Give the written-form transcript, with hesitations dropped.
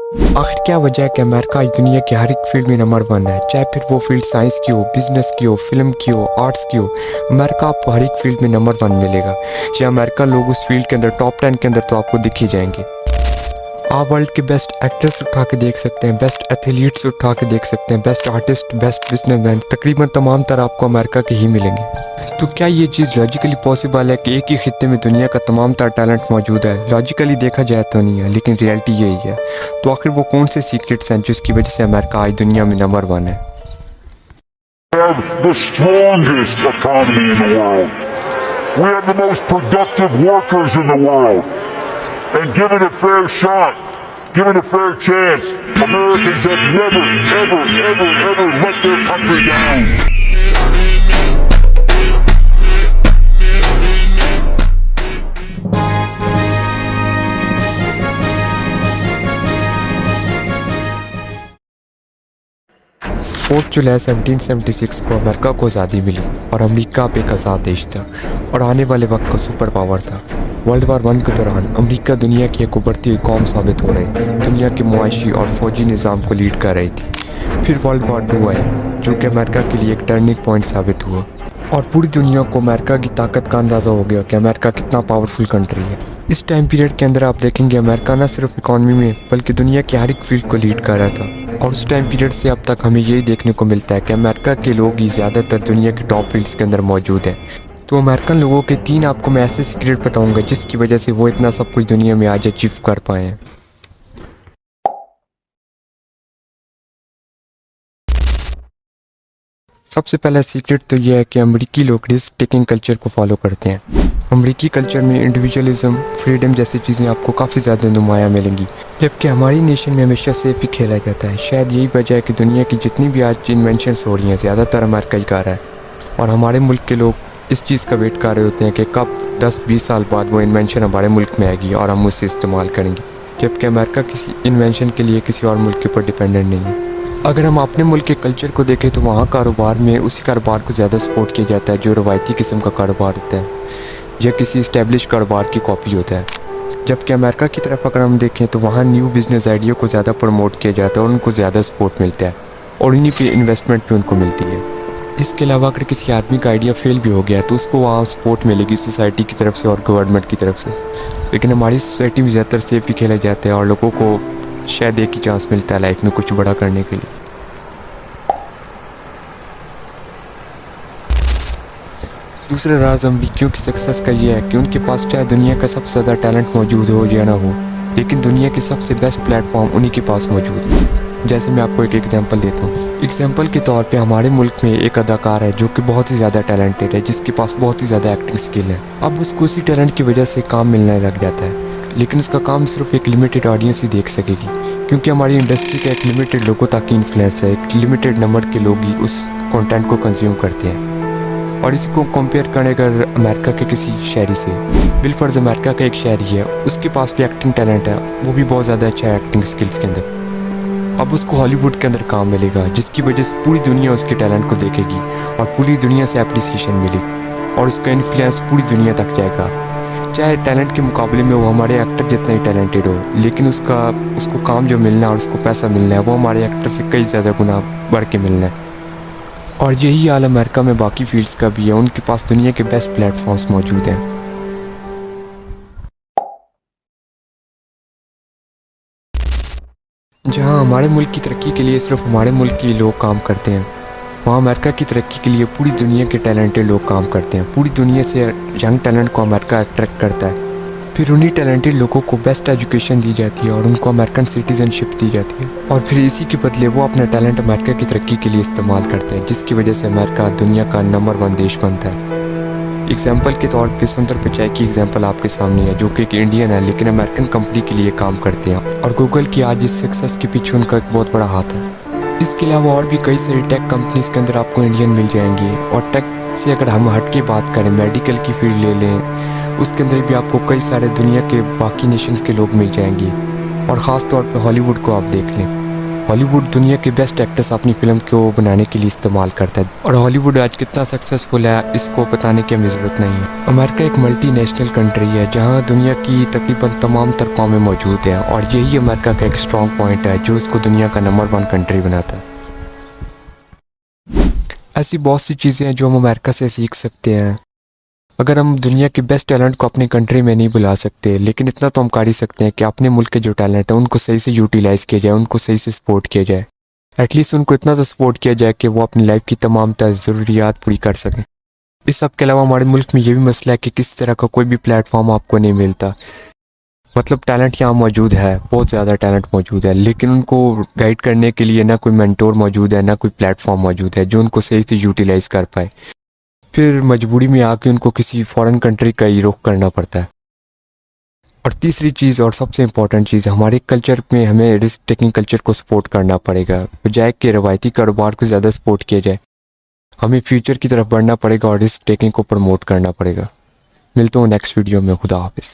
आखिर क्या वजह है कि अमेरिका आज दुनिया की हर एक फील्ड में नंबर वन है, चाहे फिर वो फील्ड साइंस की हो, बिजनेस की हो, फिल्म की हो, आर्ट्स की हो। अमेरिका आपको हर एक फील्ड में नंबर वन मिलेगा। या अमेरिका लोग उस फील्ड के अंदर टॉप 10 के अंदर तो आपको दिख ही जाएंगे। आप वर्ल्ड के बेस्ट एक्टर्स उठा के देख सकते हैं, बेस्ट एथलीट्स उठा के देख सकते हैं, बेस्ट आर्टिस्ट, बेस्ट बिजनेसमैन, तकरीबन तमाम तरह आपको अमेरिका के ही मिलेंगे। तो क्या ये चीज़ लॉजिकली पॉसिबल है कि एक ही खित्ते में दुनिया का तमाम तरह टैलेंट मौजूद है? लॉजिकली देखा जाए तो नहीं है, लेकिन रियलिटी यही है। तो आखिर वो कौन से सीक्रेट्स हैं जिसकी वजह से अमेरिका आज दुनिया में नंबर वन है? have the strongest economy in the world. We have the most productive workers in the world. And given a fair shot, given a fair chance, Americans have never, ever, ever, ever let their country down. जुलाई 1776 को America को आज़ादी मिली और America अब एक आज़ाद देश था और आने वाले वक्त का सुपर पावर था। वर्ल्ड वार 1 के दौरान अमेरिका दुनिया की एक उभरती हुई कौम साबित हो रही थी, दुनिया के मुआशी और फौजी निज़ाम को लीड कर रही थी। फिर वर्ल्ड वार 2 आया, जो कि अमेरिका के लिए एक टर्निंग पॉइंट साबित हुआ और पूरी दुनिया को अमेरिका की ताकत का अंदाज़ा हो गया कि अमेरिका कितना पावरफुल कंट्री है। इस टाइम पीरियड के अंदर आप देखेंगे अमेरिका न सिर्फ इकॉनमी में बल्कि दुनिया की हर एक फील्ड को लीड कर रहा था। और उस टाइम पीरियड से अब तक हमें यही देखने को मिलता है कि अमेरिका के लोग ही ज़्यादातर दुनिया के टॉप फील्ड्स के अंदर मौजूद हैं। तो अमेरिकन लोगों के 3 आपको मैं ऐसे सीक्रेट बताऊंगा जिसकी वजह से वो इतना सब कुछ दुनिया में आज अचीव कर पाए हैं। सबसे पहला सीक्रेट तो यह है कि अमेरिकी लोग रिस्क टेकिंग कल्चर को फॉलो करते हैं। अमेरिकी कल्चर में इंडिविजुअलिज्म, फ्रीडम जैसी चीज़ें आपको काफ़ी ज़्यादा नुमाया मिलेंगी, जबकि हमारी नेशन में हमेशा सेफ ही खेला जाता है। शायद यही वजह है कि दुनिया की जितनी भी आज इन्वेंशंस हो रही हैं ज़्यादातर अमेरिका ही कर रहा है और हमारे मुल्क के लोग इस चीज़ का वेट कर रहे होते हैं कि कब 10-20 साल बाद वो इन्वेंशन हमारे मुल्क में आएगी और हम उससे इस्तेमाल करेंगे, जबकि अमेरिका किसी इन्वेंशन के लिए किसी और मुल्क के ऊपर डिपेंडेंट नहीं है। अगर हम अपने मुल्क के कल्चर को देखें तो वहाँ कारोबार में उसी कारोबार को ज़्यादा सपोर्ट किया जाता है जो रवायती किस्म का कारोबार होता है या किसी इस्टेब्लिश कारोबार की कॉपी होता है। जबकि अमेरिका की तरफ अगर हम देखें तो वहाँ न्यू बिज़नेस आइडिया को ज़्यादा प्रमोट किया जाता है और उनको ज़्यादा सपोर्ट मिलता है और इन्हीं पे इन्वेस्टमेंट भी उनको मिलती है। इसके अलावा अगर किसी आदमी का आइडिया फेल भी हो गया तो उसको वहाँ सपोर्ट मिलेगी सोसाइटी की तरफ से और गवर्नमेंट की तरफ से। लेकिन हमारी सोसाइटी में ज़्यादातर सेफ ही खेला जाता है और लोगों को शायद एक ही चांस मिलता है लाइफ में कुछ बड़ा करने के लिए। दूसरा राज अमरीकियों की सक्सेस का ये है कि उनके पास चाहे दुनिया का सबसे ज़्यादा टैलेंट मौजूद हो या ना हो, लेकिन दुनिया के सबसे बेस्ट प्लेटफॉर्म उन्हीं के पास मौजूद है। जैसे मैं आपको एक एग्जांपल देता हूँ। एग्जांपल के तौर पे हमारे मुल्क में एक अदाकार है जो कि बहुत ही ज़्यादा टैलेंटेड है, जिसके पास बहुत ही ज़्यादा एक्टिंग स्किल है। अब उसको उसी टैलेंट की वजह से काम मिलने लग जाता है, लेकिन उसका काम सिर्फ एक लिमिटेड ऑडियंस ही देख सकेगी, क्योंकि हमारी इंडस्ट्री का एक लिमिटेड लोगों तक इन्फ्लुएंस है, एक लिमिटेड नंबर के लोग ही उस कंटेंट को कंज्यूम करते हैं। और इसको कंपेयर करें अगर अमेरिका के किसी शहरी से, बिलफर्ज अमेरिका का एक शहरी है, उसके पास भी एक्टिंग टैलेंट है, वो भी बहुत ज़्यादा अच्छा है एक्टिंग स्किल्स के अंदर। अब उसको हॉलीवुड के अंदर काम मिलेगा, जिसकी वजह से पूरी दुनिया उसके टैलेंट को देखेगी और पूरी दुनिया से एप्रिसिएशन मिलेगी और उसका इन्फ्लुएंस पूरी दुनिया तक जाएगा। चाहे टैलेंट के मुकाबले में वो हमारे एक्टर जितना ही टैलेंटेड हो, लेकिन उसको काम जो मिलना है और उसको पैसा मिलना है वो हमारे एक्टर से कई ज़्यादा गुना बढ़ के मिलना है। और यही हाल अमेरिका में बाकी फील्ड्स का भी है, उनके पास दुनिया के बेस्ट प्लेटफॉर्म्स मौजूद हैं। जहां हमारे मुल्क की तरक्की के लिए सिर्फ हमारे मुल्क के लोग काम करते हैं, वहाँ अमेरिका की तरक्की के लिए पूरी दुनिया के टैलेंटेड लोग काम करते हैं। पूरी दुनिया से यंग टैलेंट को अमेरिका अट्रैक्ट करता है, फिर उन्हीं टैलेंटेड लोगों को बेस्ट एजुकेशन दी जाती है और उनको अमेरिकन सिटीजनशिप दी जाती है और फिर इसी के बदले वो अपना टैलेंट अमेरिका की तरक्की के लिए इस्तेमाल करते हैं, जिसकी वजह से अमेरिका दुनिया का नंबर 1 देश बनता है। एग्जाम्पल के तौर पे सुंदर पिचाई की एग्जाम्पल आपके सामने है, जो कि एक इंडियन है लेकिन अमेरिकन कंपनी के लिए काम करते हैं और गूगल की आज इस सक्सेस के पीछे उनका एक बहुत बड़ा हाथ है। इसके अलावा और भी कई सारी टेक कंपनीज के अंदर आपको इंडियन मिल जाएंगी और टेक से अगर हम हट के बात करें, मेडिकल की फील्ड ले लें, उसके अंदर भी आपको कई सारे दुनिया के बाकी नेशंस के लोग मिल जाएंगे और ख़ास तौर पे हॉलीवुड को आप देख लें। हॉलीवुड दुनिया के बेस्ट एक्टर्स अपनी फिल्म को बनाने के लिए इस्तेमाल करता है और हॉलीवुड आज कितना सक्सेसफुल है इसको बताने की हमें ज़रूरत नहीं है। अमेरिका एक मल्टीनेशनल कंट्री है जहां दुनिया की तकरीबन तमाम तर कौमें मौजूद हैं और यही अमेरिका का एक स्ट्रॉन्ग पॉइंट है जो इसको दुनिया का नंबर 1 कंट्री बनाता है। ऐसी बहुत सी चीज़ें हैं जो हम अमेरिका से सीख सकते हैं। अगर हम दुनिया के बेस्ट टैलेंट को अपनी कंट्री में नहीं बुला सकते, लेकिन इतना तो हम कर ही सकते हैं कि अपने मुल्क के जो टैलेंट है उनको सही से यूटिलाइज़ किया जाए, उनको सही से सपोर्ट किया जाए। एटलीस्ट उनको इतना तो सपोर्ट किया जाए कि वो अपनी लाइफ की तमाम ज़रूरियात पूरी कर सकें। इस सब के अलावा हमारे मुल्क में ये भी मसला है कि किस तरह का कोई भी प्लेटफॉर्म आपको नहीं मिलता। मतलब टैलेंट यहाँ मौजूद है, बहुत ज़्यादा टैलेंट मौजूद है, लेकिन उनको गाइड करने के लिए ना कोई मेंटोर मौजूद है, ना कोई प्लेटफॉर्म मौजूद है जो उनको सही से यूटिलाइज़ कर पाए। फिर मजबूरी में आके उनको किसी फॉरेन कंट्री का ही रुख करना पड़ता है। और तीसरी चीज़ और सबसे इम्पॉर्टेंट चीज़, हमारे कल्चर में हमें रिस्क टेकिंग कल्चर को सपोर्ट करना पड़ेगा, बजाय कि रवायती कारोबार को ज़्यादा सपोर्ट किया जाए। हमें फ्यूचर की तरफ बढ़ना पड़ेगा और रिस्क टेकिंग को प्रमोट करना पड़ेगा। मिलता हूँ नेक्स्ट वीडियो में। खुदा हाफिज़।